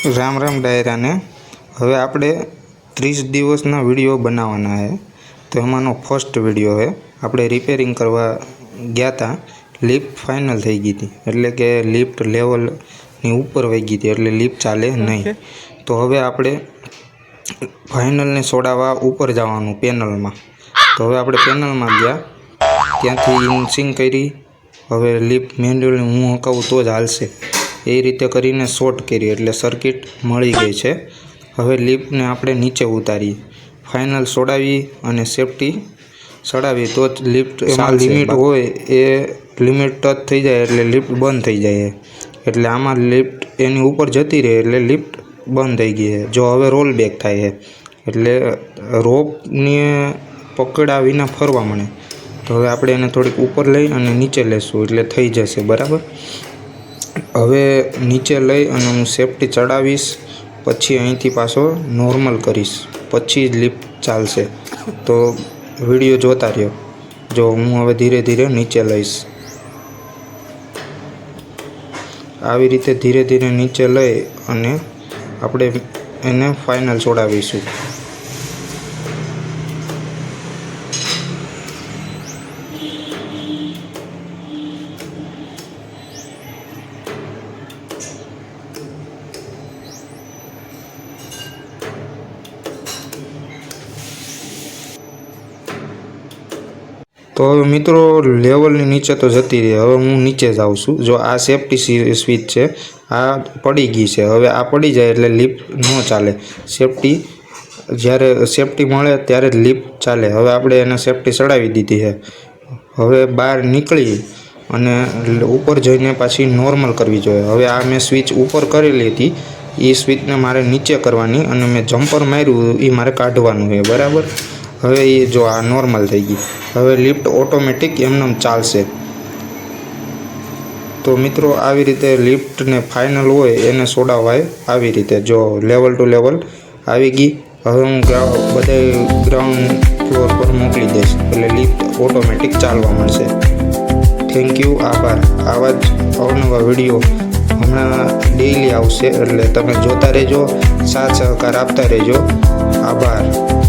राम राम डायरा ने हवे आपणे 30 दिवसना विडियो बनावाना है। तो एमांनो फर्स्ट विडियो है। आपणे रिपेरिंग करवा गया था, लिफ्ट फाइनल थई गई थी, एटले के लिफ्ट लेवल नी ऊपर वही गई थी, एटले लिफ्ट चाले नहीं। तो हवे आपणे फाइनल ने सोडावा ऊपर जवानुं पेनल में। तो हवे आपणे पेनल में गया, त्यांथी इन्सिंग करी। हवे लिफ्ट मेन्युअल हूँ हकावुं तो ज हालशे ए रीते करीने शॉर्ट करी एटले सर्किट मळी गई छे। हवे लिफ्ट ने आपणे नीचे उतारी, फाइनल सोडावी अने सेफ्टी चढ़ावी तो ज लिफ्ट एमां लिमिट होय ए लिमिट टच थई जाय एटले लिफ्ट बंद थई जाय। एटले आमां लिफ्ट एनी ऊपर जती रहे एटले लिफ्ट बंद थई गई है। जो हवे रोल बेक थाय है एटले रोप ने पकड़ा विना फरवा मळे। तो हवे आपणे एने थोड़ीक ऊपर लई अने नीचे लेशुं एटले थई जशे बराबर। हवे नीचे लई अने हूँ सेफ्टी चढ़ावीश, पछी अहींथी पाछो नॉर्मल करीश, पछी लिफ्ट चालशे। तो विडियो जोता रह्यो। जो हूँ हवे धीरे धीरे नीचे लईश, आवी रीते धीरे धीरे नीचे लई अने आपणे एने फाइनल छोड़ावीशुं। तो हवे मित्रों लेवल नीचे तो जती रही। हवे हूँ नीचे जाऊँ छूँ। जो आ सेफ्टी स्विच है आ पड़ी गई है। हवे आ पड़ी जाए एटले लिफ्ट न चाले। सेफ्टी ज्यारे सेफ्टी मळे त्यारे लिफ्ट चाले। हवे आपणे एने सेफ्टी चढ़ावी दीधी है। हवे बहार निकली अने ऊपर जईने पाછી नॉर्मल करवी जोईए। हवे आ मैं स्विच ऊपर करेली हती, ई स्विच ने मारे नीचे करवानी अने मैं जम्पर मार्युं ई मारे काढवानुं है बराबर। हवे ये जो आ नॉर्मल थई गई। हवे लिफ्ट ऑटोमेटिक एमनेम चालशे। तो मित्रों आवी रीते लिफ्ट ने फाइनल होय एने सोडावाय आवी रीते। जो लेवल टू लेवल आवी गई। हवे हूँ बधाय ग्राउंड फ्लोर पर मोकली दईश एटले लिफ्ट ऑटोमेटिक चालवा मळशे। थैंक यू, आभार। आवा ज अवनवा विडियो हमणां डेली आवशे एटले तमे जोता रहेजो, साथ सहकार आपता रहेजो। आभार।